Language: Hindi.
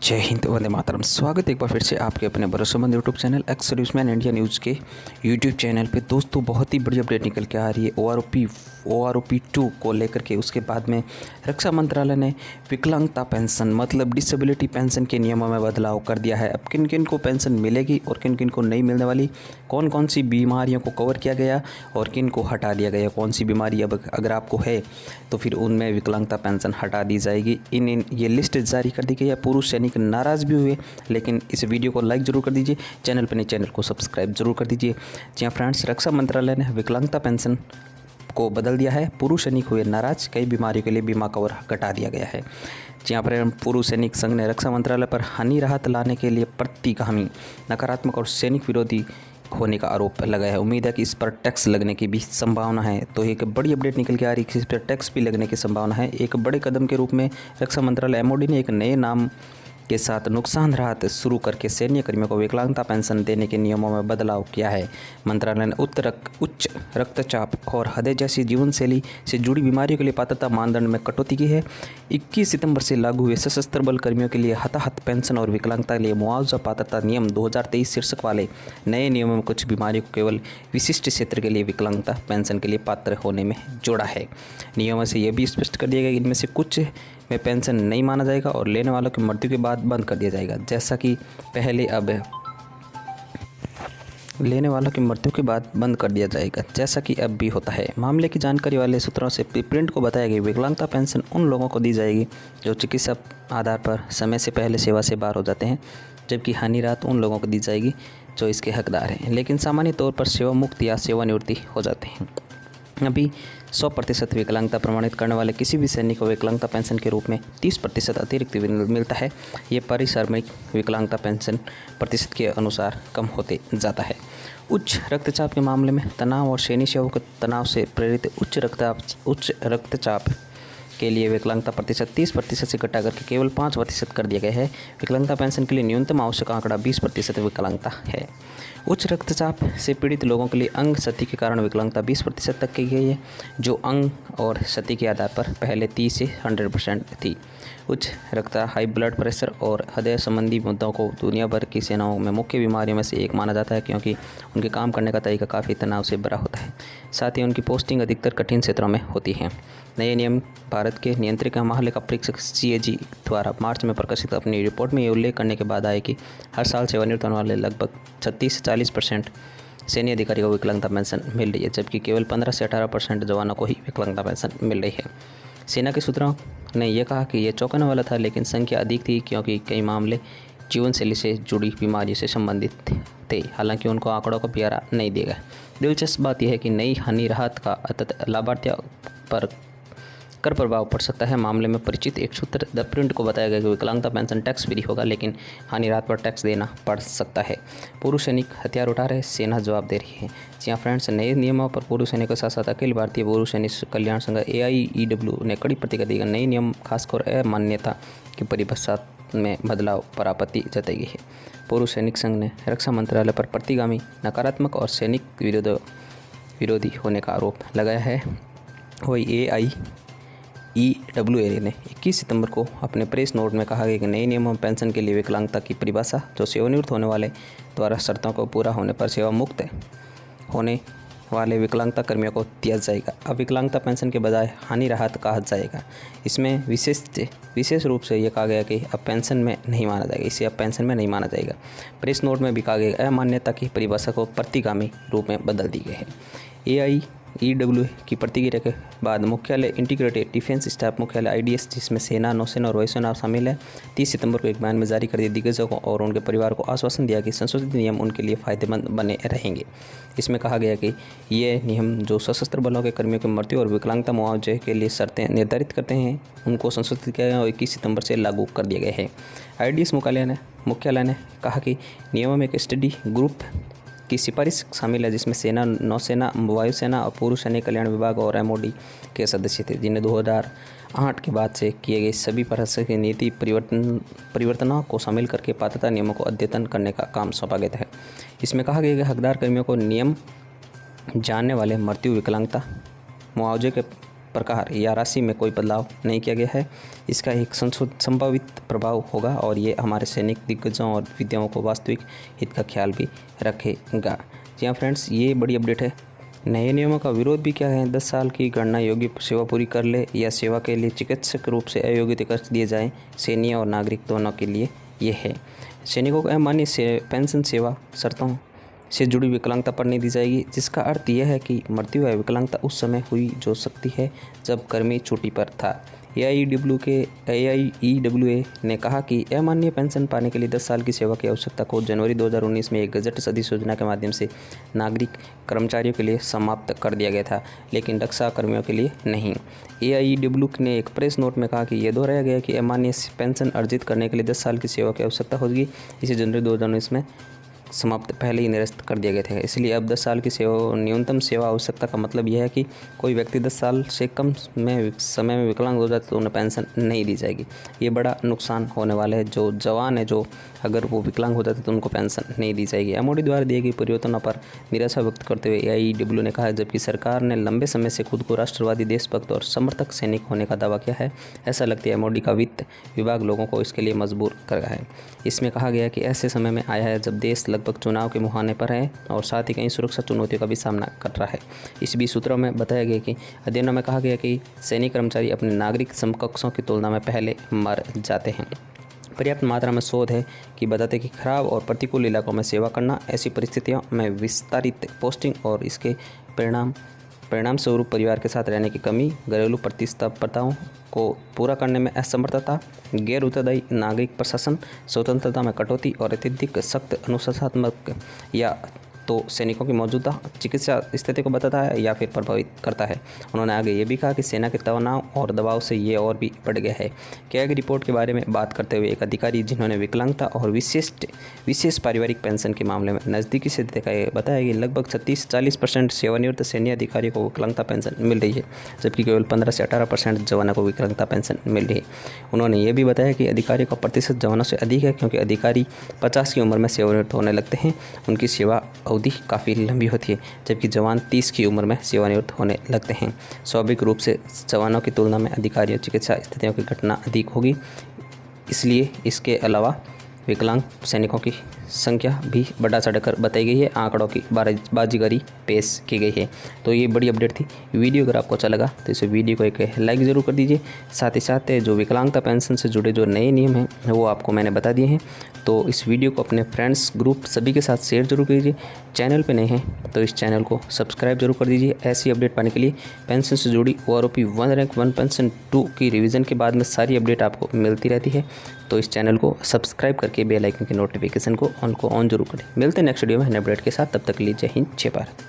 जय हिंद, वंदे मातरम। स्वागत है एक बार फिर से आपके अपने भरोसेमंद YouTube channel ex serviceman India news के यूट्यूब चैनल पे। दोस्तों, बहुत ही बड़ी अपडेट निकल के आ रही है OROP 2 को लेकर के। उसके बाद में रक्षा मंत्रालय ने विकलांगता पेंशन मतलब डिसेबिलिटी पेंशन के नियमों में बदलाव कर दिया है। अब किन किन को पेंशन मिलेगी और किन किन को नहीं मिलने वाली, कौन कौन सी बीमारियों को कवर किया गया और किन को हटा दिया गया, कौन सी बीमारी अब अगर आपको है तो फिर उनमें विकलांगता पेंशन हटा दी जाएगी। ये लिस्ट जारी कर दी गई है। पुरुष सैनिक नाराज़ भी हुए, लेकिन इस वीडियो को लाइक ज़रूर कर दीजिए, चैनल पर नहीं चैनल को सब्सक्राइब जरूर कर दीजिए। जी हाँ फ्रेंड्स, रक्षा मंत्रालय ने विकलांगता पेंशन को बदल दिया है। पुरुष सैनिक हुए नाराज, कई बीमारियों के लिए बीमा कवर घटा दिया गया है। जहाँ पर पुरुष सैनिक संघ ने रक्षा मंत्रालय पर हानि राहत लाने के लिए प्रतिगामी, नकारात्मक और सैनिक विरोधी होने का आरोप लगाया है। उम्मीद है कि इस पर टैक्स लगने की भी संभावना है। तो एक बड़ी अपडेट निकल के आ रही है कि इस पर टैक्स भी लगने की संभावना है। एक बड़े कदम के रूप में रक्षा मंत्रालय MOD ने एक नए नाम के साथ नुकसान राहत शुरू करके सैन्य कर्मियों को विकलांगता पेंशन देने के नियमों में बदलाव किया है। मंत्रालय ने उच्च रक्तचाप और हृदय जैसी जीवनशैली से जुड़ी बीमारियों के लिए पात्रता मानदंड में कटौती की है। 21 सितंबर से लागू हुए सशस्त्र बल कर्मियों के लिए हताहत पेंशन और विकलांगता के लिए मुआवजा पात्रता नियम 2023 शीर्षक वाले नए नियमों में कुछ बीमारियों को केवल विशिष्ट क्षेत्र के लिए विकलांगता पेंशन के लिए पात्र होने में जोड़ा है। नियमों से यह भी स्पष्ट कर दिया गया कि इनमें से कुछ में पेंशन नहीं माना जाएगा और लेने वालों की मृत्यु के बाद बंद कर दिया जाएगा, जैसा कि पहले अब लेने वालों की मृत्यु के बाद बंद कर दिया जाएगा, जैसा कि अब भी होता है। मामले की जानकारी वाले सूत्रों से प्रिंट को बताया गया विकलांगता पेंशन उन लोगों को दी जाएगी जो चिकित्सा आधार पर समय से पहले सेवा से बाहर हो जाते हैं, जबकि हानि राहत उन लोगों को दी जाएगी जो इसके हकदार हैं लेकिन सामान्य तौर पर सेवा मुक्त या सेवानिवृत्ति हो जाते हैं। अभी 100% विकलांगता प्रमाणित करने वाले किसी भी सैनिक को विकलांगता पेंशन के रूप में 30% अतिरिक्त मिलता है। ये पारिश्रमिक विकलांगता पेंशन प्रतिशत के अनुसार कम होते जाता है। उच्च रक्तचाप के मामले में तनाव और सैन्य सेवाओं के तनाव से प्रेरित उच्च रक्तचाप के लिए विकलांगता प्रतिशत 30% से घटा करके केवल 5% कर दिया गया है। विकलांगता पेंशन के लिए न्यूनतम आवश्यक आंकड़ा 20% विकलांगता है। उच्च रक्तचाप से पीड़ित लोगों के लिए अंग क्षति के कारण विकलांगता 20% तक की गई है, जो अंग और क्षति के आधार पर पहले 30 से 100% थी। उच्च रक्तचाप, हाई ब्लड प्रेशर और हृदय संबंधी मुद्दों को दुनिया भर की सेनाओं में मुख्य बीमारियों में से एक माना जाता है, क्योंकि उनके काम करने का तरीका काफ़ी तनाव से भरा होता है। साथ ही उनकी पोस्टिंग अधिकतर कठिन क्षेत्रों में होती है। नए नियम भारत के नियंत्रित महालेखा परीक्षक CAG द्वारा मार्च में प्रकाशित अपनी रिपोर्ट में ये उल्लेख करने के बाद आए कि हर साल सेवानिवृत्त होने वाले लगभग 36 से 40% सैन्य अधिकारी को विकलांगता पेंशन मिल रही है, जबकि केवल 15 से 18% जवानों को ही विकलांगता पेंशन मिल रही है। सेना के सूत्रों ने यह कहा कि यह चौंकाने वाला था, लेकिन संख्या अधिक थी क्योंकि कई मामले जीवनशैली से जुड़ी बीमारियों से संबंधित थे। हालांकि उनको आंकड़ों को प्यारा नहीं दिया गया। दिलचस्प बात यह है कि नई हानि राहत का अत्यंत लाभार्थियों पर कर प्रभाव पड़ सकता है। मामले में परिचित एक सूत्र द प्रिंट को बताया गया कि विकलांगता पेंशन टैक्स फ्री होगा, लेकिन हानि राहत पर टैक्स देना पड़ सकता है। पुरुष सैनिक हथियार उठा रहे, सेना जवाब दे रही है। जी हाँ फ्रेंड्स, नए नियमों पर पुरुष सैनिक के साथ साथ अखिल भारतीय पुरुष सैनिक कल्याण संघ AIEW ने कड़ी प्रतिक्रिया दी। नए नियम खासकर अमान्यता की परिभाषा में बदलाव पर आपत्ति जताई गई है। पुरुष सैनिक संघ ने रक्षा मंत्रालय पर प्रतिगामी, नकारात्मक और सैनिक विरोधी होने का आरोप लगाया है। वही AIEWA ने 21 सितंबर को अपने प्रेस नोट में कहा कि नए नियमों में पेंशन के लिए विकलांगता की परिभाषा जो सेवानिवृत्त होने वाले द्वारा शर्तों को पूरा होने पर सेवा मुक्त होने वाले विकलांगता कर्मियों को दिया जाएगा। अब विकलांगता पेंशन के बजाय हानि राहत कहा जाएगा। इसमें विशेष रूप से यह कहा गया कि अब पेंशन में नहीं माना जाएगा, इसे अब पेंशन में नहीं माना जाएगा। प्रेस नोट में भी कहा गया अमान्यता की परिभाषा को प्रतिगामी रूप में बदल दी गई है। AIEWA की प्रतिक्रिया के बाद मुख्यालय इंटीग्रेटेड डिफेंस स्टाफ मुख्यालय IDS, जिसमें सेना, नौसेना और वायुसेना शामिल है, 30 सितंबर को एक बयान में जारी कर दिए दिग्गजों को और उनके परिवार को आश्वासन दिया कि संशोधित नियम उनके लिए फ़ायदेमंद बने रहेंगे। इसमें कहा गया कि ये नियम जो सशस्त्र बलों के कर्मियों की मृत्यु और विकलांगता मुआवजे के लिए शर्तें निर्धारित करते हैं, उनको संशोधित किया गया और 21 सितंबर से लागू कर दिया गया है। IDS मुख्यालय ने कहा कि नियमों में एक स्टडी ग्रुप की सिफारिश शामिल है, जिसमें सेना, नौसेना, वायुसेना और पुरुष सैनिक कल्याण विभाग और MOD के सदस्य थे, जिन्हें 2008 के बाद से किए गए सभी प्रशासनिक नीति परिवर्तनों को शामिल करके पात्रता नियमों को अद्यतन करने का काम सौंपा गया है। इसमें कहा गया कि हकदार कर्मियों को नियम जानने वाले मृत्यु, विकलांगता मुआवजे के प्रकार या राशि में कोई बदलाव नहीं किया गया है। इसका एक संभावित प्रभाव होगा और ये हमारे सैनिक दिग्गजों और विद्याओं को वास्तविक हित का ख्याल भी रखेगा। जी हाँ फ्रेंड्स, ये बड़ी अपडेट है। नए नियमों का विरोध भी क्या है? 10 साल की गणना योग्य सेवा पूरी कर ले या सेवा के लिए चिकित्सक रूप से अयोग्य कर दिए जाएँ, सैन्य और नागरिक दोनों के लिए ये है। सैनिकों को अमान्य पेंशन सेवा शर्तों से जुड़ी विकलांगता पर नहीं दी जाएगी, जिसका अर्थ यह है कि मृत्यु या विकलांगता उस समय हुई जो सकती है जब कर्मी छुट्टी पर था। AIEWA ने कहा कि अमान्य पेंशन पाने के लिए 10 साल की सेवा की आवश्यकता को जनवरी 2019 में एक गजट सदस्य योजना के माध्यम से नागरिक कर्मचारियों के लिए समाप्त कर दिया गया था, लेकिन रक्षा कर्मियों के लिए नहीं। AIEWA ने एक प्रेस नोट में कहा कि यह दोहराया गया कि अमान्य पेंशन अर्जित करने के लिए 10 साल की सेवा की आवश्यकता होगी। इसे जनवरी 2019 में समाप्त पहले ही निरस्त कर दिया गया था। इसलिए अब 10 साल की न्यूनतम सेवा आवश्यकता का मतलब यह है कि कोई व्यक्ति 10 साल से कम समय में विकलांग हो जाता तो उन्हें पेंशन नहीं दी जाएगी। ये बड़ा नुकसान होने वाला है। जो जवान है, जो अगर वो विकलांग हो जाते तो उनको पेंशन नहीं दी जाएगी। MOD द्वारा दिए गए परिवर्तनों पर निराशा व्यक्त करते हुए AIEWA ने कहा, जबकि सरकार ने लंबे समय से खुद को राष्ट्रवादी, देशभक्त और समर्थक सैनिक होने का दावा किया है, ऐसा लगता है MOD का वित्त विभाग लोगों को इसके लिए मजबूर कर रहा है। इसमें कहा गया कि ऐसे समय में आया है जब देश लगभग चुनाव के मुहाने पर है और साथ ही कई सुरक्षा चुनौतियों का भी सामना कर रहा है। इस बीच सूत्रों में बताया गया कि अध्ययनों में कहा गया कि सैनिक कर्मचारी अपने नागरिक समकक्षों की तुलना में पहले मर जाते हैं। पर्याप्त मात्रा में शोध है कि बताते कि खराब और प्रतिकूल इलाकों में सेवा करना, ऐसी परिस्थितियों में विस्तारित पोस्टिंग और इसके परिणाम स्वरूप परिवार के साथ रहने की कमी, घरेलू प्रतिस्पर्धाओं को पूरा करने में असमर्थता, गैर उत्तरदायी नागरिक प्रशासन, स्वतंत्रता में कटौती और अत्यधिक सख्त अनुशासनात्मक या तो सैनिकों की मौजूदा चिकित्सा स्थिति को बताता है या फिर प्रभावित करता है। उन्होंने आगे ये भी कहा कि सेना के तनाव और दबाव से ये और भी बढ़ गया है। कैग रिपोर्ट के बारे में बात करते हुए एक अधिकारी जिन्होंने विकलांगता और विशेष पारिवारिक पेंशन के मामले में नज़दीकी से देखा है, बताया कि लगभग 36-40% सेवानिवृत्त सैन्य अधिकारियों को विकलांगता पेंशन मिल रही है, जबकि केवल 15 से 18% जवानों को विकलांगता पेंशन मिल रही है। उन्होंने ये भी बताया कि अधिकारियों का प्रतिशत जवानों से अधिक है, क्योंकि अधिकारी 50 की उम्र में सेवानिवृत्त होने लगते हैं। उनकी सेवा अवधि काफ़ी लंबी होती है, जबकि जवान 30 की उम्र में सेवानिवृत्त होने लगते हैं। स्वाभाविक रूप से जवानों की तुलना में अधिकारियों चिकित्सा स्थितियों की घटना अधिक होगी, इसलिए इसके अलावा विकलांग सैनिकों की संख्या भी बढ़ा चढ़कर बताई गई है। आंकड़ों की बाजीगरी पेश की गई है। तो ये बड़ी अपडेट थी। वीडियो अगर आपको अच्छा लगा तो इस वीडियो को एक लाइक ज़रूर कर दीजिए। साथ ही साथ जो विकलांगता पेंशन से जुड़े जो नए नियम हैं वो आपको मैंने बता दिए हैं। तो इस वीडियो को अपने फ्रेंड्स, ग्रुप सभी के साथ शेयर जरूर कीजिए। चैनल पे नए हैं तो इस चैनल को सब्सक्राइब जरूर कर दीजिए। ऐसी अपडेट पाने के लिए पेंशन से जुड़ी OROP 1 रैंक 1 पेंशन 2 की रिवीजन के बाद में सारी अपडेट आपको मिलती रहती है। तो इस चैनल को सब्सक्राइब करके बेल आइकन के नोटिफिकेशन को ऑन जरूर करें। मिलते हैं नेक्स्ट वीडियो में नए अपडेट के साथ। तब तक के लिए जय हिंद, जय भारत।